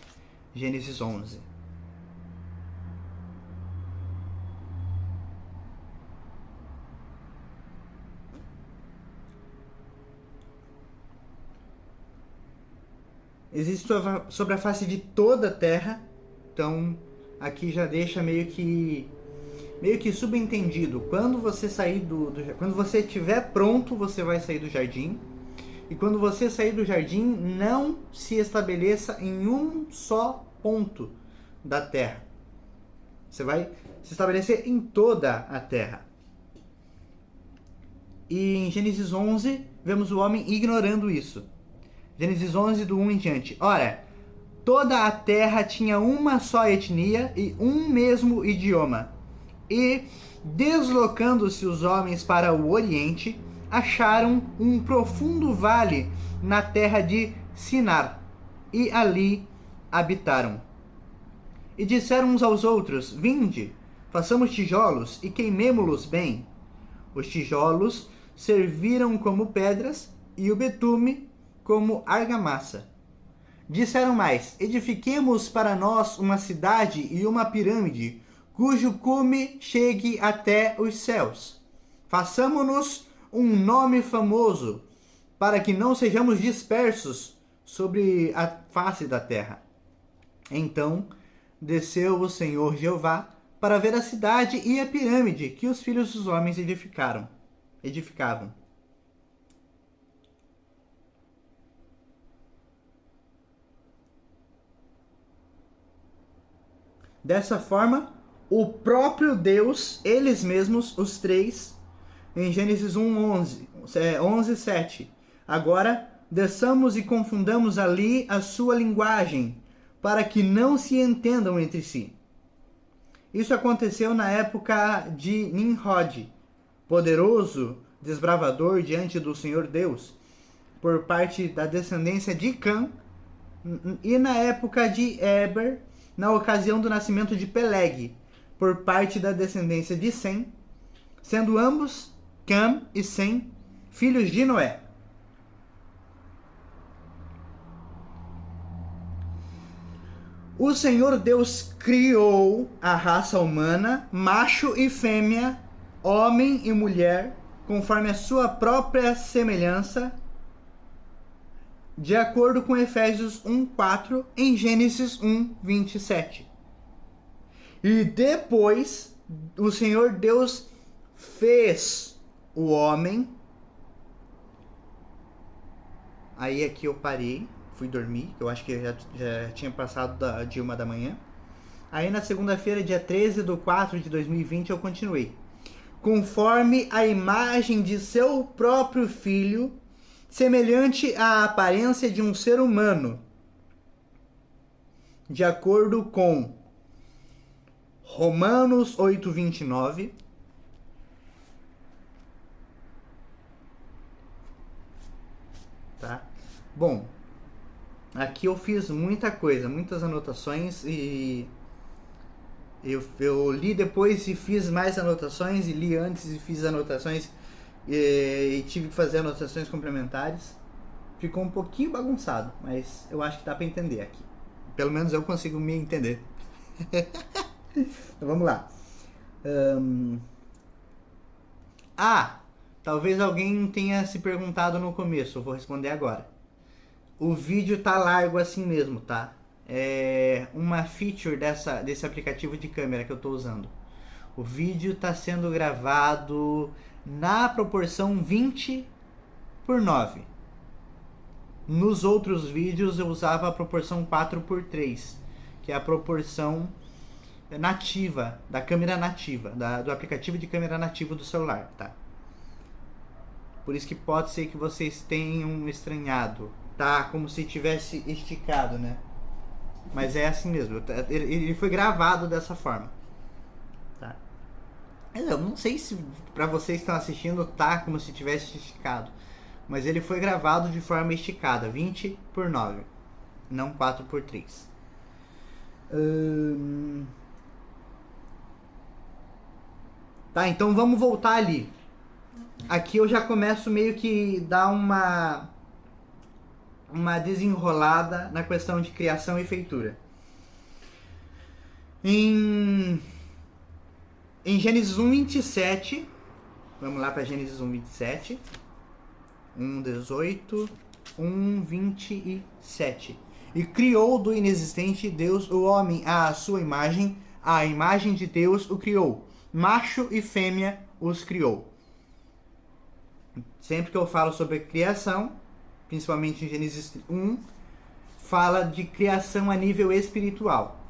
Gênesis 11. Existe sobre a face de toda a terra. Então, aqui já deixa meio que subentendido. Quando você sair quando você estiver pronto, você vai sair do jardim. E quando você sair do jardim, não se estabeleça em um só ponto da terra. Você vai se estabelecer em toda a terra. E em Gênesis 11, vemos o homem ignorando isso. Gênesis 11, do 1 em diante. Ora, toda a terra tinha uma só etnia e um mesmo idioma. E, deslocando-se os homens para o oriente, acharam um profundo vale na terra de Sinar, e ali habitaram. E disseram uns aos outros: Vinde, façamos tijolos e queimemo-los bem. Os tijolos serviram como pedras e o betume como argamassa. Disseram mais: Edifiquemos para nós uma cidade e uma pirâmide, cujo cume chegue até os céus. Façamo-nos um nome famoso, para que não sejamos dispersos sobre a face da terra. Então desceu o Senhor Jeová para ver a cidade e a pirâmide que os filhos dos homens edificavam. Dessa forma, o próprio Deus, eles mesmos, os três, em Gênesis 11:7. Agora, desçamos e confundamos ali a sua linguagem, para que não se entendam entre si. Isso aconteceu na época de Nimrod, poderoso desbravador diante do Senhor Deus, por parte da descendência de Cã, e na época de Eber, na ocasião do nascimento de Peleg, por parte da descendência de Sem, sendo ambos, Cã e Sem, filhos de Noé. O Senhor Deus criou a raça humana, macho e fêmea, homem e mulher, conforme a sua própria semelhança, de acordo com Efésios 1:4, em Gênesis 1:27. E depois, o Senhor Deus fez o homem. Aí aqui eu parei, fui dormir, eu acho que eu já tinha passado de 1 da manhã. Aí na segunda-feira, dia 13/4/2020, eu continuei. Conforme a imagem de seu próprio filho, semelhante à aparência de um ser humano, de acordo com Romanos 8:29, Bom, aqui eu fiz muita coisa, muitas anotações e eu li depois e fiz mais anotações, e li antes e fiz anotações e tive que fazer anotações complementares. Ficou um pouquinho bagunçado, mas eu acho que dá para entender aqui. Pelo menos eu consigo me entender. Então vamos lá. Talvez alguém tenha se perguntado no começo, eu vou responder agora. O vídeo tá largo assim mesmo, tá? É uma feature desse aplicativo de câmera que eu tô usando. O vídeo tá sendo gravado na proporção 20:9. Nos outros vídeos eu usava a proporção 4:3, que é a proporção nativa, da câmera nativa, do aplicativo de câmera nativo do celular, tá? Por isso que pode ser que vocês tenham estranhado, tá? Como se tivesse esticado, né? Mas é assim mesmo, ele foi gravado dessa forma, tá? Eu não sei se pra vocês que estão assistindo tá como se tivesse esticado, mas ele foi gravado de forma esticada, 20:9, não 4:3. Tá, então vamos voltar ali. Aqui eu já começo meio que dar uma desenrolada na questão de criação e feitura. Em Gênesis 1:27, vamos lá para Gênesis 1:27, 1:18, 1:27. E criou do inexistente Deus o homem à sua imagem, a imagem de Deus o criou, macho e fêmea os criou. Sempre que eu falo sobre criação, principalmente em Gênesis 1, fala de criação a nível espiritual.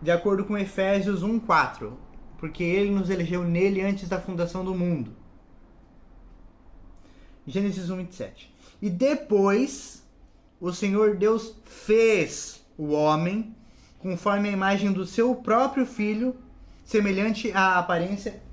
De acordo com Efésios 1:4, porque ele nos elegeu nele antes da fundação do mundo. Gênesis 1:27. E depois, o Senhor Deus fez o homem conforme a imagem do seu próprio filho, semelhante à aparência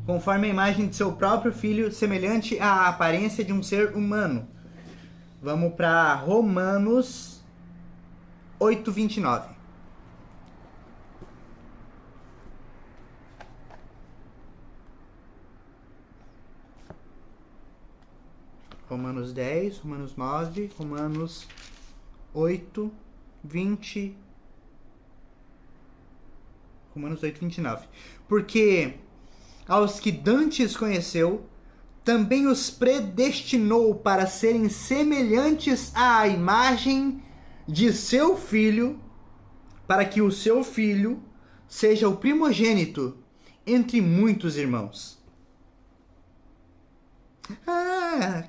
conforme a imagem de seu próprio filho, semelhante à aparência de um ser humano. Vamos para Romanos 8:29. Romanos 10, Romanos 9, Romanos 8, 20... Romanos 8:29. Porque aos que dantes conheceu, também os predestinou para serem semelhantes à imagem de seu filho, para que o seu filho seja o primogênito entre muitos irmãos.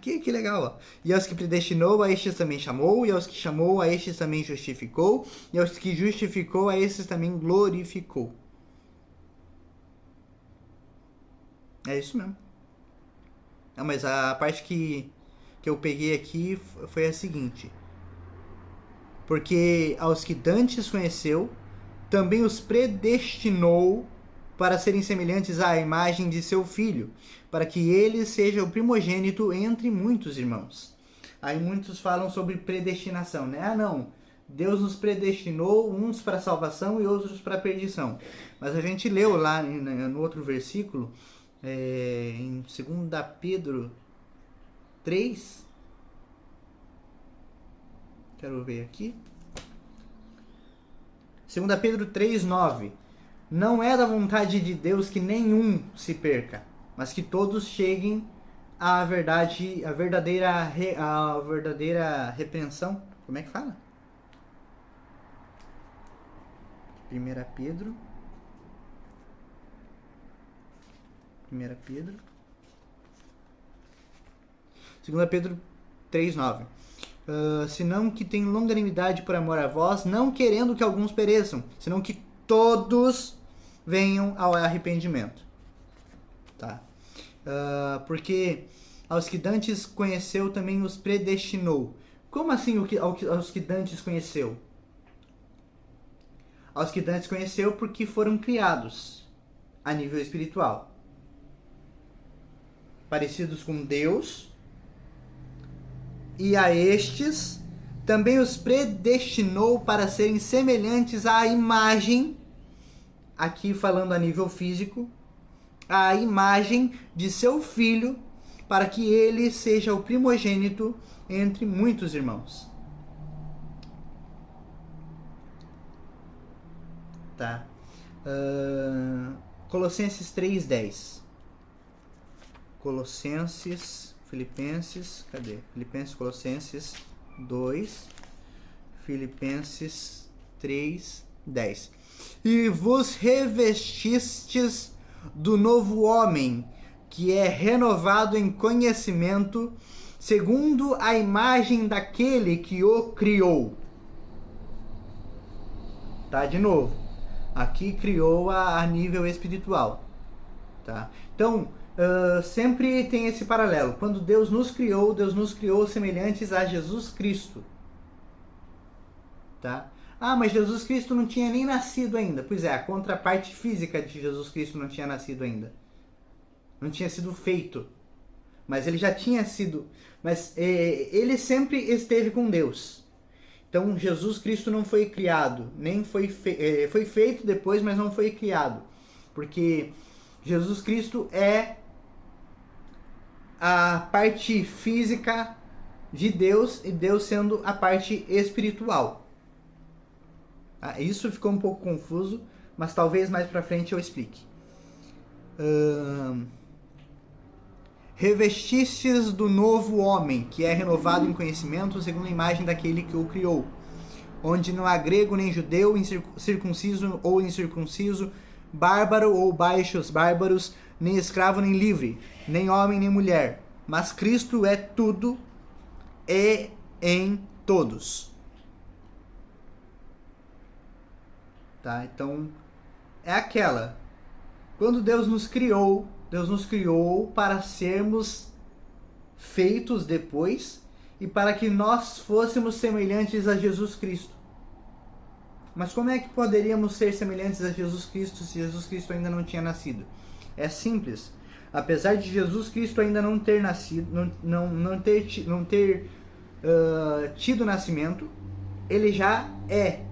Que legal, ó. E aos que predestinou, a estes também chamou, e aos que chamou, a estes também justificou, e aos que justificou, a estes também glorificou. É isso mesmo. Não, mas a parte que eu peguei aqui foi a seguinte. Porque aos que dantes conheceu, também os predestinou para serem semelhantes à imagem de seu filho, para que ele seja o primogênito entre muitos irmãos. Aí muitos falam sobre predestinação, né? Não, Deus nos predestinou uns para a salvação e outros para a perdição. Mas a gente leu lá no outro versículo, em 2 Pedro 3, quero ver aqui, 2 Pedro 3:9, não é da vontade de Deus que nenhum se perca, mas que todos cheguem à verdade, à verdadeira repreensão. Como é que fala? 1 Pedro 2 Pedro 3:9. Senão que tem longanimidade por amor a vós, não querendo que alguns pereçam, senão que todos venham ao arrependimento. Tá? Porque aos que dantes conheceu também os predestinou Como assim aos que Dantes conheceu? Aos que Dantes conheceu porque foram criados a nível espiritual. Parecidos com Deus. E a estes também os predestinou para serem semelhantes à imagem, aqui falando a nível físico, à imagem de seu filho, para que ele seja o primogênito entre muitos irmãos. Tá? Colossenses 3:10. Filipenses, Colossenses 2, Filipenses 3:10. E vos revestistes do novo homem, que é renovado em conhecimento, segundo a imagem daquele que o criou. Tá? De novo, aqui criou a nível espiritual. Tá? Então, sempre tem esse paralelo. Quando Deus nos criou semelhantes a Jesus Cristo. Tá? Ah, mas Jesus Cristo não tinha nem nascido ainda. Pois é, a contraparte física de Jesus Cristo não tinha nascido ainda. Não tinha sido feito. Mas ele já tinha sido. Mas ele sempre esteve com Deus. Então Jesus Cristo não foi criado. Nem foi feito depois, mas não foi criado. Porque Jesus Cristo é a parte física de Deus e Deus sendo a parte espiritual. Isso ficou um pouco confuso, mas talvez mais pra frente eu explique. Revestistes do novo homem, que é renovado em conhecimento segundo a imagem daquele que o criou, onde não há grego nem judeu, circunciso ou incircunciso, bárbaro ou baixos bárbaros, nem escravo nem livre, nem homem nem mulher, mas Cristo é tudo e em todos. Tá? Então, é aquela. Quando Deus nos criou para sermos feitos depois e para que nós fôssemos semelhantes a Jesus Cristo. Mas como é que poderíamos ser semelhantes a Jesus Cristo se Jesus Cristo ainda não tinha nascido? É simples. Apesar de Jesus Cristo ainda não ter nascido, não ter tido nascimento, ele já é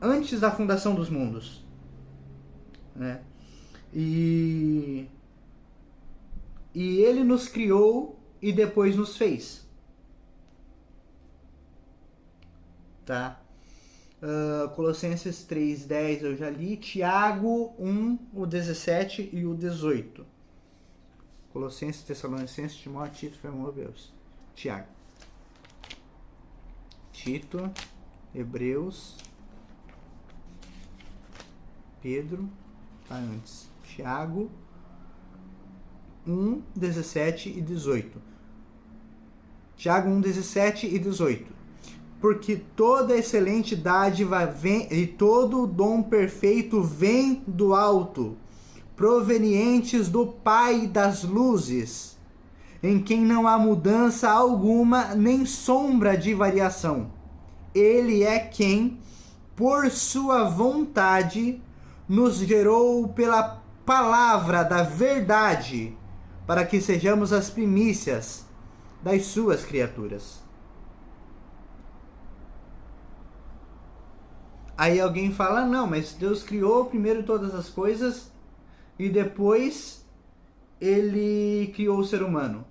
antes da fundação dos mundos, né? E ele nos criou e depois nos fez, tá? Colossenses 3:10 eu já li, Tiago 1, o 17 e o 18. Colossenses, Tessalonicenses, Timóteo, Tito, Filemão, Hebreus. Tiago. Tito, Hebreus, Pedro, tá antes. Tiago 1, 17 e 18. Tiago 1, 17 e 18. Porque toda excelente dádiva vem, e todo dom perfeito vem do alto, provenientes do Pai das luzes, em quem não há mudança alguma, nem sombra de variação. Ele é quem, por sua vontade, nos gerou pela palavra da verdade, para que sejamos as primícias das suas criaturas. Aí alguém fala, não, mas Deus criou primeiro todas as coisas e depois ele criou o ser humano.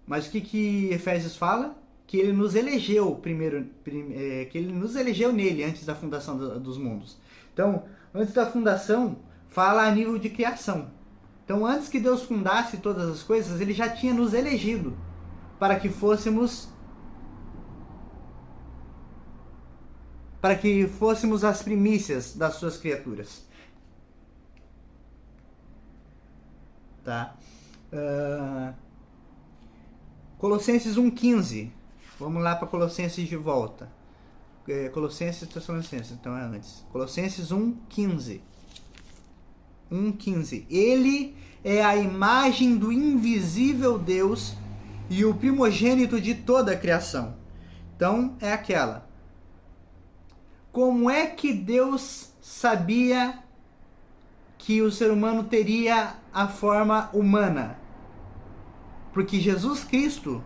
Mas o que Efésios fala? Que ele nos elegeu primeiro, que ele nos elegeu nele antes da fundação dos mundos. Então, antes da fundação, fala a nível de criação. Então, antes que Deus fundasse todas as coisas, ele já tinha nos elegido para que fôssemos as primícias das suas criaturas. Tá? Colossenses 1,15. Vamos lá para Colossenses de volta. Colossenses e Tessalonicenses, então é antes. Colossenses 1,15. 1,15. Ele é a imagem do invisível Deus, e o primogênito de toda a criação. Então, é aquela. Como é que Deus sabia que o ser humano teria a forma humana? Porque Jesus Cristo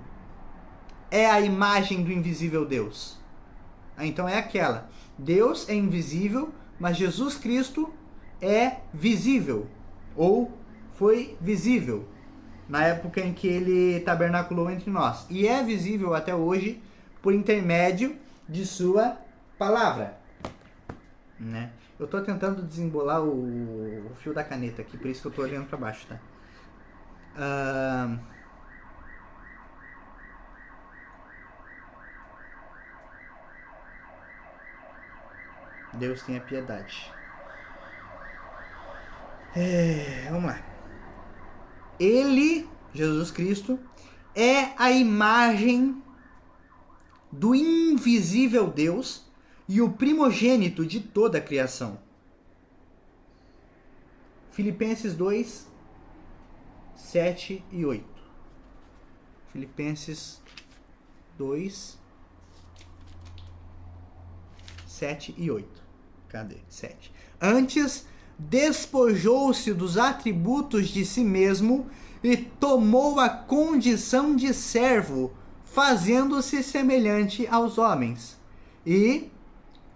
é a imagem do invisível Deus. Então é aquela. Deus é invisível, mas Jesus Cristo é visível. Ou foi visível na época em que ele tabernaculou entre nós. E é visível até hoje por intermédio de sua palavra. Né? Eu estou tentando desembolar o fio da caneta aqui, por isso que eu estou olhando para baixo, tá? Deus tenha piedade. Vamos lá. Ele, Jesus Cristo, é a imagem do invisível Deus e o primogênito de toda a criação. Filipenses 2, 7 e 8. Filipenses 2, 7 e 8. Cadê? 7. Antes, despojou-se dos atributos de si mesmo e tomou a condição de servo, fazendo-se semelhante aos homens. E,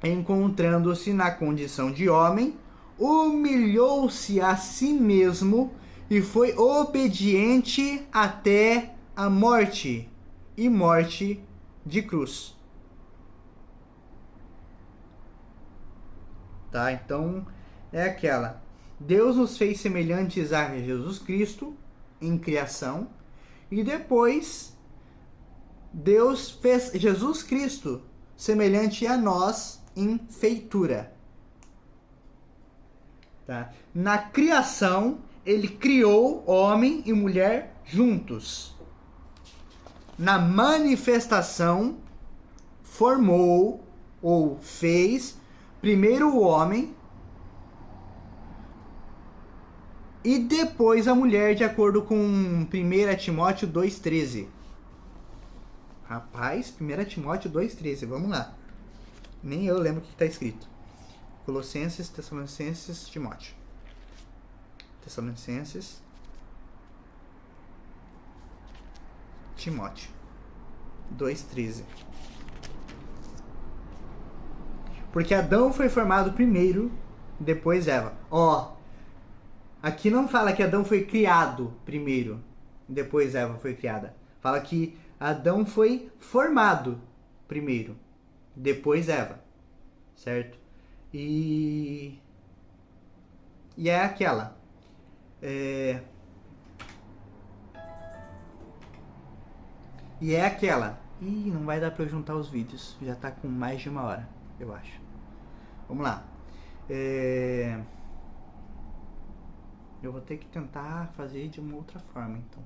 encontrando-se na condição de homem, humilhou-se a si mesmo e foi obediente até a morte, e morte de cruz. Tá? Então, é aquela. Deus nos fez semelhantes a Jesus Cristo em criação, e depois Deus fez Jesus Cristo semelhante a nós em feitura. Tá? Na criação, ele criou homem e mulher juntos. Na manifestação, formou ou fez primeiro o homem e depois a mulher, de acordo com 1 Timóteo 2,13. Rapaz, 1 Timóteo 2,13, vamos lá. Nem eu lembro o que está escrito. Colossenses, Tessalonicenses, Timóteo. Tessalonicenses, Timóteo 2,13. Porque Adão foi formado primeiro, depois Eva. Aqui não fala que Adão foi criado primeiro, depois Eva foi criada. Fala que Adão foi formado primeiro, depois Eva. Certo? E é aquela. E é aquela. Ih, não vai dar pra eu juntar os vídeos. Já tá com mais de 1 hora, eu acho. Vamos lá. Eu vou ter que tentar fazer de uma outra forma, então.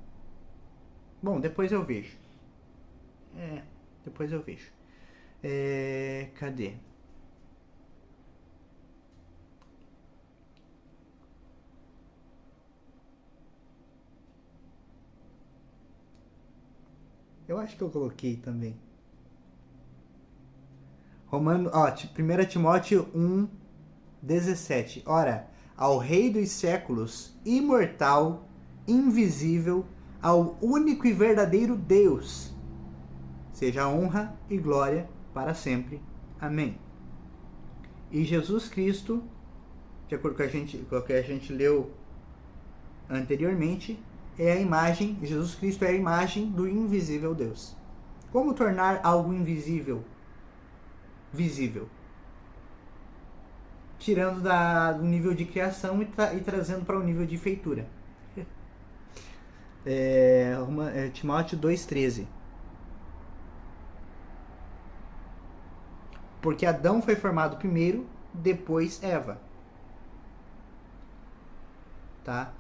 Bom, depois eu vejo. Depois eu vejo. Cadê? Eu acho que eu coloquei também. 1 Timóteo 1:17. Ora, ao Rei dos séculos, imortal, invisível, ao único e verdadeiro Deus, seja honra e glória para sempre. Amém. E Jesus Cristo, de acordo com o que a gente leu anteriormente, é a imagem, Jesus Cristo é a imagem do invisível Deus. Como tornar algo invisível visível? Tirando do nível de criação e trazendo para o nível de feitura. Timóteo 2,13. Porque Adão foi formado primeiro, depois Eva. Tá?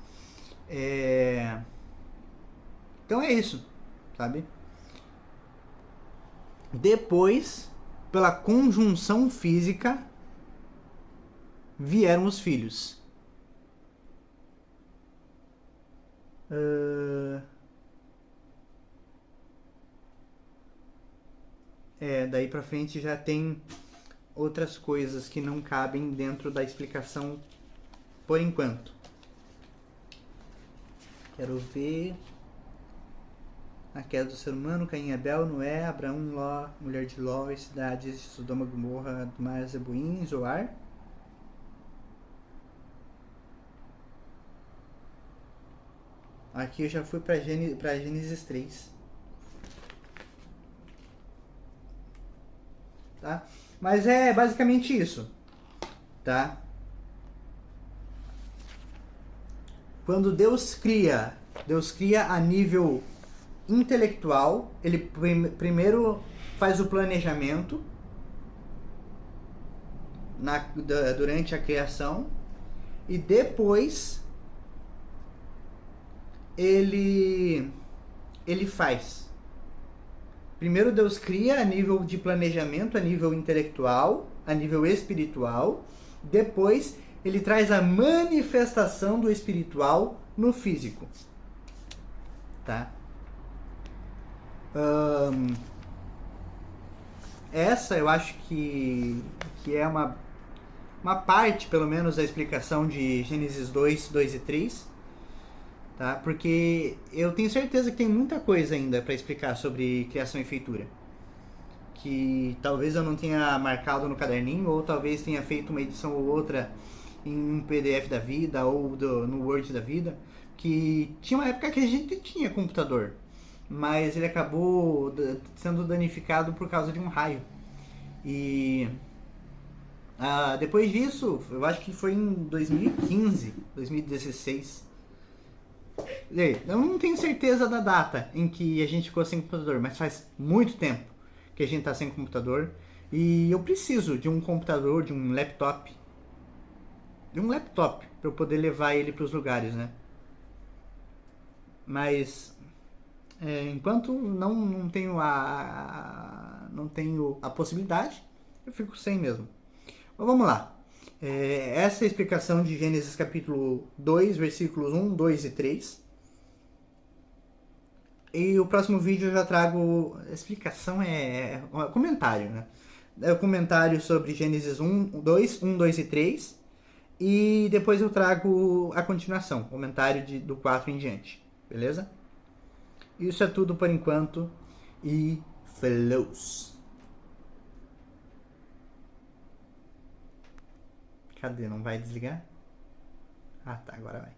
Então é isso, sabe? Depois, pela conjunção física, vieram os filhos. daí pra frente já tem outras coisas que não cabem dentro da explicação por enquanto. Quero ver. A queda do ser humano, Caim e Abel, Noé, Abraão, Ló, mulher de Ló, as cidades de Sodoma, Gomorra, Admar, Zeboim, Zoar. Aqui eu já fui para Gênesis 3. Tá? Mas é basicamente isso. Tá? Quando Deus cria a nível intelectual, ele primeiro faz o planejamento durante a criação e depois ele faz. Primeiro Deus cria a nível de planejamento, a nível intelectual, a nível espiritual. Depois ele traz a manifestação do espiritual no físico. Tá? Essa eu acho que é uma parte, pelo menos, da explicação de Gênesis 2, 2 e 3, tá? Porque eu tenho certeza que tem muita coisa ainda para explicar sobre criação e feitura, que talvez eu não tenha marcado no caderninho, ou talvez tenha feito uma edição ou outra em um PDF da vida, ou no Word da vida, que tinha uma época que a gente tinha computador, mas ele acabou sendo danificado por causa de um raio. E depois disso, eu acho que foi em 2015, 2016. Eu não tenho certeza da data em que a gente ficou sem computador, mas faz muito tempo que a gente está sem computador. E eu preciso de um computador, de um laptop. Para eu poder levar ele para os lugares, né? Mas enquanto não tenho a possibilidade, eu fico sem mesmo. Mas vamos lá. Essa é a explicação de Gênesis capítulo 2, versículos 1, 2 e 3. E o próximo vídeo eu já trago... A explicação um comentário, né? É o comentário sobre Gênesis 1, 2 e 3. E depois eu trago a continuação, comentário do 4 em diante. Beleza? Isso é tudo por enquanto. E flows. Cadê? Não vai desligar? Ah, tá. Agora vai.